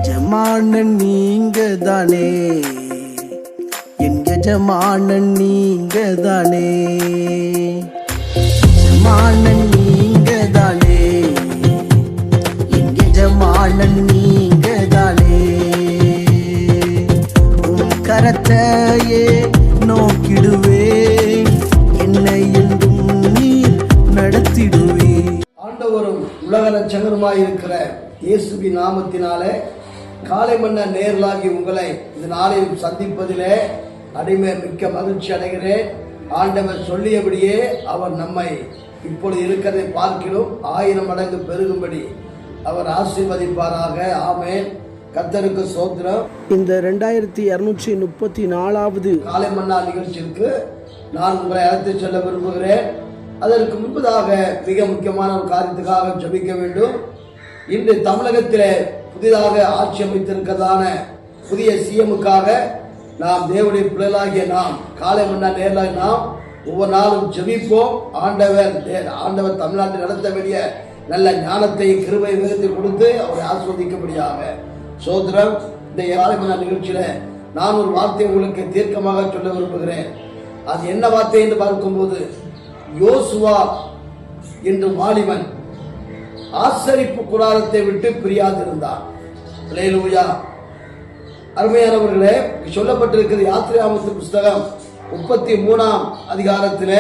எஜமானன் நீங்க தானே, என் எஜமானன் நீங்க தானே, எஜமானன் நீங்க தானே, என் எஜமானன் நீங்க தானே. உன் கரத்தையே நோக்கிடுவே, என்னை என்றும் நீர் நடத்திடுவே. ஆண்டவரும் உலக ரட்சகருமாய் இருக்கிற இயேசுவின் நாமத்தினாலே காலை மன்ன நேரலாகி உங்களை இந்த நாளில் சந்திப்பதிலே அடிமை மிக்க மகிழ்ச்சி அடைகிறேன். ஆண்டவர் சொல்லியபடியே அவர் நம்மை இப்பொழுது இருக்கிறதை பார்க்கிறோம் 1000 மடங்கு பெருகும்படி அவர் ஆசீர்வதிப்பாராக. ஆமென். கர்த்தருக்கு ஸ்தோத்திரம். இந்த 2234வது காலை மன்னா நிகழ்ச்சிக்கு நான் உங்களை அழைத்து செல்ல விரும்புகிறேன். அதற்கு முன்பதாக மிக முக்கியமான ஒரு காரியத்துக்காக ஜெபிக்க வேண்டும். இன்று தமிழகத்திலே புதிதாக ஆட்சி அமைத்திருக்கிறதான புதிய சிஎம்முக்காக நாம் தேவனுடைய பிள்ளைகளாகிய நாம் காலை மன்னா நேரலாக நாம் ஒவ்வொரு நாளும் ஜெபிப்போம். ஆண்டவர் தமிழ்நாட்டில் நடத்த வேண்டிய நல்ல ஞானத்தை கிருபை வேகத்தை கொடுத்து அவரை ஆஸ்வதிக்கும்படியாக சோதரம். இந்த காலை மன்னா நிகழ்ச்சியில நான் ஒரு வார்த்தை உங்களுக்கு தீர்க்கமாக சொல்ல விரும்புகிறேன். அது என்ன வார்த்தை என்று பார்க்கும்போது, யோசுவா என்று வாலிபன் ஆசரிப்பு கூடாரத்தை விட்டு பிரியாதிருந்தார். அல்லேலூயா. அருமையானவர்களே, சொல்லப்பட்டிருக்கிறது யாத்திராகமத்து புஸ்தகம் 33ஆம் அதிகாரத்திலே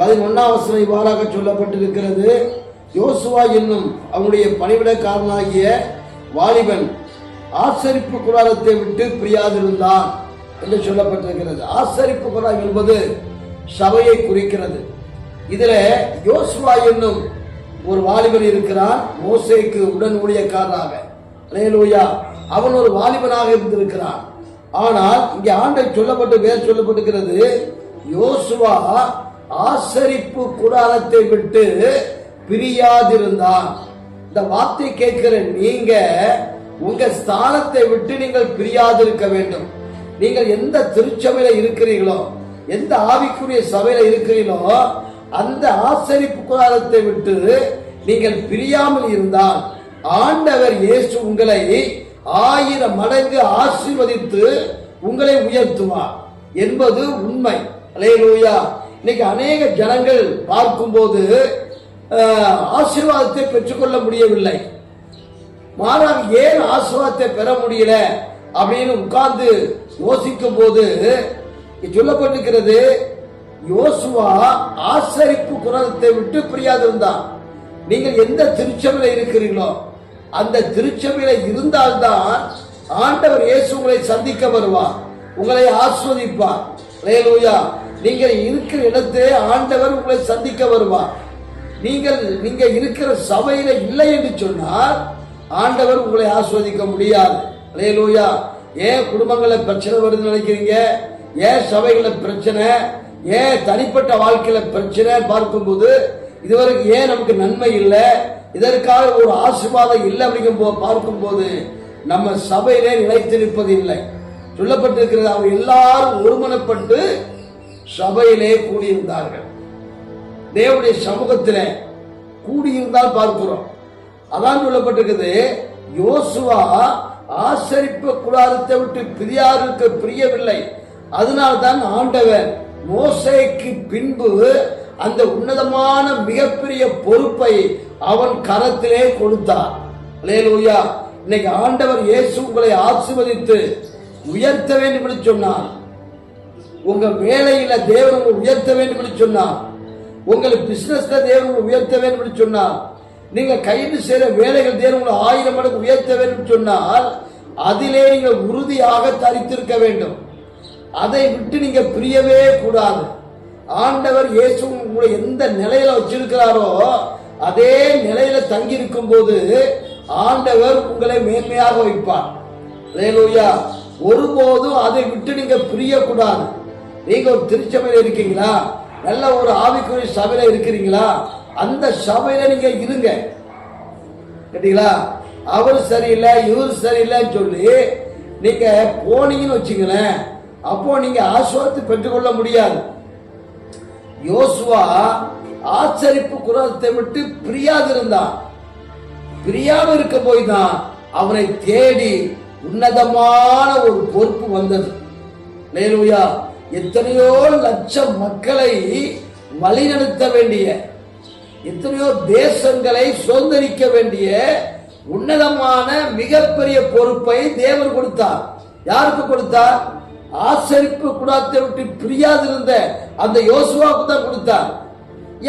11ஆம் வசனம் இவ்வாறாக சொல்லப்பட்டிருக்கிறது. யோசுவா என்னும் அவனுடைய பணிவிடக்காரனாகிய வாலிபன் ஆசரிப்பு கூடாரத்தை விட்டு பிரியாதிருந்தான் என்று சொல்லப்பட்டிருக்கிறது. ஆசரிப்பு கூடாரம் என்பது சபையை குறிக்கிறது. இதில் யோசுவா என்னும் ஒரு வாலிபன் இருக்கிறான், மோசேக்கு உடன் ஊழியக்காரராக. அல்லேலூயா. அவன் ஒரு வாலிபனாக இருந்திருக்கிறான். ஆனால் இங்கே ஆண்டவர் சொல்லப்பட்டிருக்கிறது, யோசுவா ஆசரிப்பு கூடாரத்தை விட்டு பிரியாதிருந்தான். இந்த வார்த்தை கேட்கிற நீங்க உங்க ஸ்தானத்தை விட்டு நீங்கள் பிரியாதிருக்க வேண்டும். நீங்கள் எந்த திருச்சபையில இருக்கிறீர்களோ, எந்த ஆவிக்குரிய சபையில இருக்கிறீர்களோ, அந்த ஆசரிப்பு கூடாரத்தை விட்டு நீங்கள் பிரியாமல் இருந்தால் ஆண்டவர் இயேசு உங்களை 1000 மடங்கு ஆசீர்வதித்து உங்களை உயர்த்துவார் என்பது உண்மை. அல்லேலூயா. இன்னைக்கு அநேக ஜனங்கள் பார்க்கும்போது ஆசீர்வாதத்தை பெற்றுக்கொள்ள முடியவில்லை. மாறாக ஏன் ஆசீர்வாதத்தை பெற முடியல அப்படின்னு உட்கார்ந்து யோசிக்கும் போது சொல்லப்பட்டிருக்கிறது, யோசுவா ஆசரிப்பு கூடாரத்தை விட்டு பிரியாதிருந்தான். நீங்கள் எந்த திருச்சபையில இருக்கிறீர்களோ அந்த திருச்சபையில இருந்தால்தான் ஆண்டவர் இயேசு உங்களை சந்திக்க வருவார், உங்களை ஆஸ்வதிப்பார். அல்லேலூயா. நீங்கள் இருக்கிற இடத்திலே ஆண்டவர் உங்களை சந்திக்க வருவார். நீங்க இருக்கிற சபையில இல்லை என்று சொன்னால் ஆண்டவர் உங்களை ஆஸ்வதிக்க முடியாது. அல்லேலூயா. ஏன் குடும்பங்கள பிரச்சனை வருதுன்னு நினைக்கிறீங்க? ஏன் சபைகள பிரச்சனை, ஏன் தனிப்பட்ட வாழ்க்கையில பிரச்சனை பார்க்கும்போது இதுவரைக்கும் ஏன் நமக்கு நன்மை இல்லை, இதற்காக ஒரு ஆசீர்வாதம் இல்லை அப்படிங்கும் பார்க்கும்போது நம்ம சபையிலே நிலைத்திருப்பது இல்லை. சொல்லப்பட்டிருக்கிறது, அவர் எல்லாரும் ஒருமனப்பட்டு சபையிலே கூடியிருந்தார்கள். தேவனுடைய சமூகத்திலே கூடியிருந்தால் பார்க்கிறோம். அதான் சொல்லப்பட்டிருக்கிறது, யோசுவா ஆசரிப்பு கூடாரத்தை விட்டு பிரியவில்லை. அதனால்தான் ஆண்டவர் மோசேக்கு பின்பு அந்த உன்னதமான மிகப்பெரிய பொறுப்பை அவன் கரத்திலே கொடுத்தார். அல்லேலூயா. இன்னைக்கு ஆண்டவர் இயேசு உங்களை ஆசீர்வதித்து உயர்த்த வேண்டும் என்று சொன்னார். உங்க வேலையில தேவன் உங்களை உயர்த்த வேண்டும் என்று சொன்னார். உங்கள் பிசினஸ்ல தேவன் உங்களை உயர்த்த வேண்டும் என்று சொன்னார். நீங்க கைது செய்யற வேலைகள் தேவன் உங்களை 1000 மடங்கு உயர்த்த வேண்டும் சொன்னால் அதிலே நீங்கள் உறுதியாக தரித்திருக்க வேண்டும். அதை விட்டு நீங்க பிரியவே கூடாது. ஆண்டவர் இயேசு உங்களை எந்த நிலையில வச்சிருக்கிறாரோ அதே நிலையில தங்கி இருக்கும் போது ஆண்டவர் உங்களை மேன்மையாக வைப்பார். அல்லேலூயா. ஒருபோதும் அதை விட்டு நீங்க பிரியக்கூடாது. நீங்க ஒரு திருச்சபையில இருக்கீங்களா, நல்ல ஒரு ஆவிக்குரிய சபையில இருக்கிறீங்களா, அந்த சபையில நீங்க இருங்க. கேட்டீங்களா? அவர் சரியில்லை இவர் சரியில்லைன்னு சொல்லி நீங்க போனீங்கன்னு வச்சுங்களேன், அப்போ நீங்க ஆசீர்வாதத்தை பெற்றுக்கொள்ள முடியாது. யோசுவா ஆசரிப்பு கூடாரத்தை விட்டு பிரியாம இருக்க போய் தான் அவனை தேடி உன்னதமான ஒரு பொறுப்பு வந்தது. அல்லேலூயா. எத்தனையோ லட்சம் மக்களை வழிநடத்த வேண்டிய, எத்தனையோ தேசங்களை சுதந்திரிக்க வேண்டிய உன்னதமான மிகப்பெரிய பொறுப்பை தேவன் கொடுத்தார். யாருக்கு கொடுத்தார்? ஆசரிப்பு கூடாரத்தை விட்டு பிரியாதிருந்த அந்த யோசுவாவுக்கு தான் கொடுத்தார்.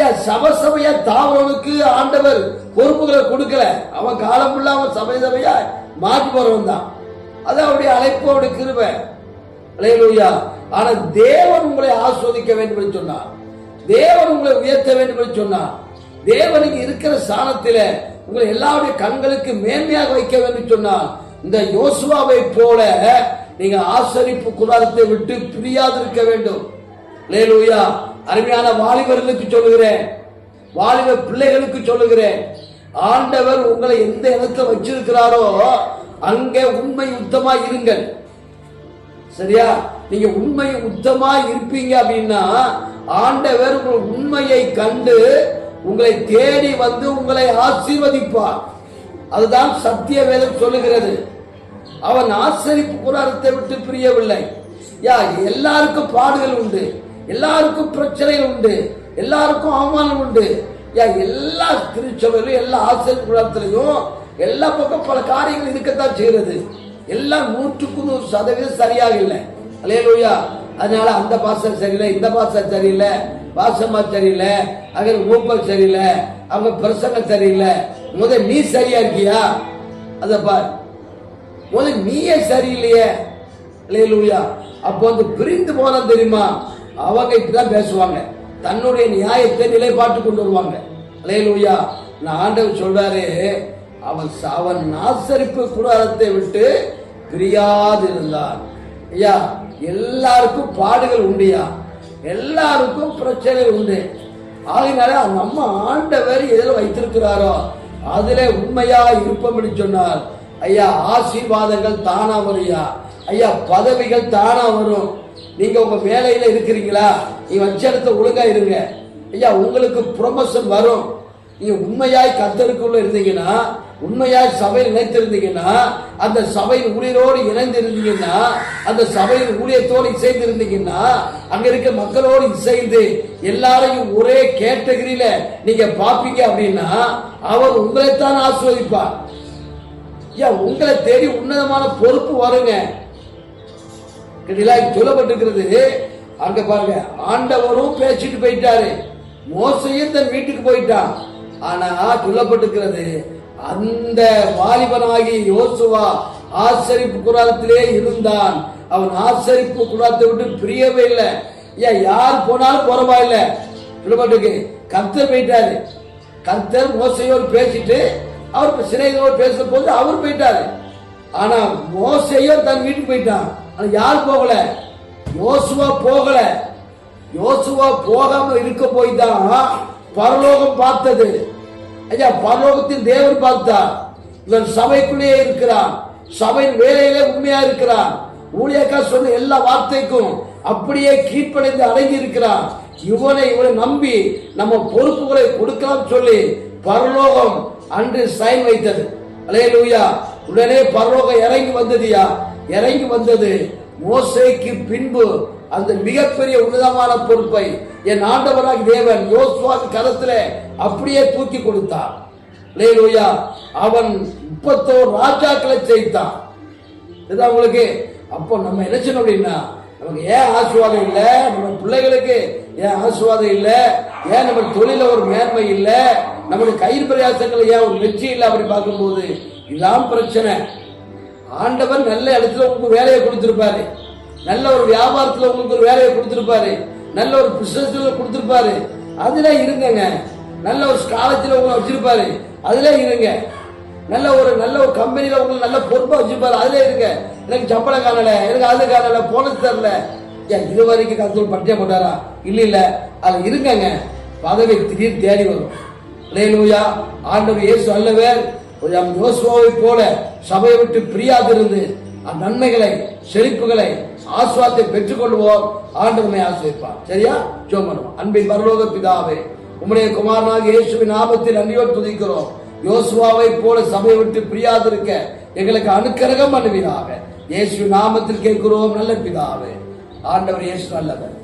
ஏன் சபையா தாவரனுக்கு ஆண்டவர் பொறுப்புகளை கொடுக்கல? அவன் காலம் ஃபுல்லா அவன் சபையா மாற்றி போறவன் தான். அது அவருடைய அழைப்பு, அவருடைய கிருபை. அல்லேலூயா. ஆனா தேவன் உங்களை ஆஸ்வதிக்க வேண்டும் என்று சொன்னார். தேவன் உங்களை உயர்த்த வேண்டும் என்று சொன்னார். தேவனுக்கு இருக்கிற ஸ்தானத்தில உங்களை எல்லாருடைய கண்களுக்கு மேன்மையாக வைக்க வேண்டும் சொன்னால் இந்த யோசுவாவை போல நீங்க ஆசரிப்பு கூடாரத்தை விட்டு பிரியாதிருக்க வேண்டும். அல்லேலூயா. அருமையான வாலிபர்களுக்கு சொல்லுகிறேன், வாலிப பிள்ளைகளுக்கு சொல்லுகிறேன், ஆண்டவர் உங்களை எந்த இடத்துல வச்சிருக்கிறாரோ அங்கே உண்மை உத்தமா இருங்கள். சரியா? நீங்க உண்மை உத்தமா இருப்பீங்க அப்படின்னா ஆண்டவர் உங்கள் உண்மையை கண்டு உங்களை தேடி வந்து உங்களை ஆசீர்வதிப்பார். அதுதான் சத்திய வேதம் சொல்லுகிறது. அவன் ஆசரிப்பு கூடாரத்தை விட்டு பிரியவில்லை. எல்லாருக்கும் பாடுகள் உண்டு, எல்லாருக்கும் பிரச்சனைகள் உண்டு, எல்லாருக்கும் அவமானம் உண்டு. எல்லா திருச்சபையிலும் எல்லா ஆசரிப்பு கூடாரத்திலையும் எல்லா பக்கம் பல காரியங்கள் இருக்கத்தான் செய்கிறது. எல்லாம் 100% சரியாக இல்லை. அல்லேலூயா. அதனால அந்த பாஸ்டர் சரியில்லை, இந்த பாஸ்டர் சரியில்லை, பாசமா சரியில்லை, அங்க ஊப்பர் சரியில்லை, அவங்க பிரசங்க சரியில்லை. முதல் நீ சரியா இருக்கியா? அத பார். முதல் நீயே சரியில்லையே. அல்லேலூயா. அப்போ வந்து பிரிந்து போன தெரியுமா, அவங்க இப்படிதான் பேசுவாங்க, தன்னுடைய நியாயத்தை நிலைப்பாட்டு கொண்டு வருவாங்க. அல்லேலூயா. நான் ஆண்டவர் சொல்றாரு, அவன் ஆசரிப்பு கூடாரத்தை விட்டு பிரியாதிருந்தான். ஐயா, எல்லாருக்கும் பாடுகள் உண்டுயா, எல்லாருக்கும் பிரச்சனை உண்டு. ஆகினால நம்ம ஆண்டவர் எதில் வைத்திருக்கிறாரோ அதுல உண்மையா இருப்போம் என்று சொன்னார். ஐயா, ஆசீர்வாதங்கள் தானா வருயா. ஐயா, பதவிகள் தானா வரும். நீங்க உங்க வேலையில இருக்கிறீங்களா, நீங்க வச்ச இடத்துல ஒழுங்கா இருங்க. ஐயா, உங்களுக்கு ப்ரொமோஷன் வரும். நீங்க உண்மையாய் கர்த்தருக்குள்ள இருந்தீங்கன்னா, உண்மையாய் சபையில் நினைத்திருந்தீங்கன்னா, அந்த சபையின் ஊழியரோடு இணைந்து இருந்தீங்கன்னா, அந்த சபையின் ஊழியத்தோடு இசைந்து இருந்தீங்கன்னா, அங்க இருக்க மக்களோடு இசைந்து எல்லாரையும் ஒரே கேட்டகரியில நீங்க பாப்பீங்க அப்படின்னா அவர் உங்களைத்தான் ஆசீர்வதிப்பார். உங்களை தேடி உன்னதமான பொறுப்பு வருங்க. சொல்லப்பட்டிருக்கிறது. அங்க பாருங்க, ஆண்டவரும் பேசிட்டு போயிட்டாரு, மோசையும் தன் வீட்டுக்கு போயிட்டான். ஆனா சொல்லப்பட்டிருக்கிறது, அந்த வாலிபனாகி யோசுவா ஆசரிப்பு கூடாரத்திலே இருந்தான். அவன் ஆசரிப்பு கூடாரத்தை விட்டு பிரியவே இல்லை. யார் போனாலும் பரவாயில்லை. சொல்லப்பட்டிருக்கு, கர்த்தர் போயிட்டாரு. கர்த்தர் மோசையோடு பேசிட்டு அவர் சிறைகளோடு பேசுற போது அவர் போயிட்டாரு. ஆனா மோசையோ தன் வீட்டுக்கு போயிட்டான். ஆனா யார் போகல? யோசுவா போகல. யோசுவா போகாம இருக்க போய்தான் பரலோகம் பார்த்தது. ஐயா, பரலோகத்தில் தேவன் பார்த்தார். இவன் சபைக்குள்ளேயே இருக்கிறான், சபையின் வேலையிலே உண்மையா இருக்கிறான், ஊழியக்கா சொன்ன எல்லா வார்த்தைக்கும் அப்படியே கீழ்ப்படைந்து அடங்கி இருக்கிறான். இவனை நம்பி நம்ம பொறுப்புகளை கொடுக்கலாம் சொல்லி பரலோகம் அன்று சைன் வைத்தது. அல்லேலூயா. உடனே பரலோகம் இறங்கி வந்ததுயா. இறங்கி வந்தது மோசேக்கு பின்பு அந்த மிகப்பெரிய உன்னதமான பொறுப்பை என் ஆண்டவராக தேவன் யோசுவாவின் கரத்துல அப்படியே தூக்கி கொடுத்தார். அல்லேலூயா. அவன் 31 ராஜாக்களை செய்தான். இதுதான் உங்களுக்கு. அப்போ நம்ம என்ன செய்யணும் அப்படின்னா, நமக்கு ஏன் ஆசீர்வாதம் இல்லை, நம்ம பிள்ளைகளுக்கு ஏன் ஆசீர்வாதம் இல்லை, ஏன் நம்ம தொழில ஒரு மேன்மை இல்லை, நம்முடைய கயிறு பிரயாசங்கள் ஏன் ஒரு வெற்றி இல்லை அப்படி பார்க்கும்போது இதான் பிரச்சனை. ஆண்டவர் நல்ல இடத்துல உங்களுக்கு வேலையை கொடுத்திருப்பாரு, நல்ல ஒரு வியாபாரத்துல உங்களுக்கு ஒரு வேலையை கொடுத்திருப்பாரு, நல்ல ஒரு பிசினஸ்ல கொடுத்திருப்பாரு, அதுல இருங்க. நல்ல ஒரு காலேஜ்ல உங்களை வச்சிருப்பாரு, அதுல இருங்க. நல்ல ஒரு கம்பெனில உங்களுக்கு நல்ல பொறுப்பா வச்சிருப்பாரு, அதுல இருங்க. எனக்கு சம்பளம் காணல, எனக்கு அது காணல, போனஸ் தரல, இது வரைக்கும் கருத்து பட்டியா போட்டாரா? இல்ல, அது இருங்க. பதவி திடீர்னு தேடி வரும். அல்லேலூயா. ஆண்டவர் இயேசு அல்லவர் யோசுவாவை போல சபையை விட்டு பிரியாதிருந்து அந்த நன்மைகளை, செழிப்புகளை, ஆசீர்வாதத்தை பெற்றுக் கொள்வோம். ஆண்டவனை ஆசீர்வதிப்பார். சரியா? ஜெபம் பண்ணுவோம். அன்பின் பரலோக பிதாவே, உம்முடைய குமாரனாகிய இயேசுவின் நாமத்தில் நன்றியோடு துதிக்கிறோம். யோசுவாவை போல சபையை விட்டு பிரியாதிருக்க எங்களுக்கு அனுக்கிரகம் பண்ணுவீராக. இயேசு நாமத்தில் கேட்கிறோம் நல்ல பிதாவே. ஆண்டவர் இயேசு நல்லவர்.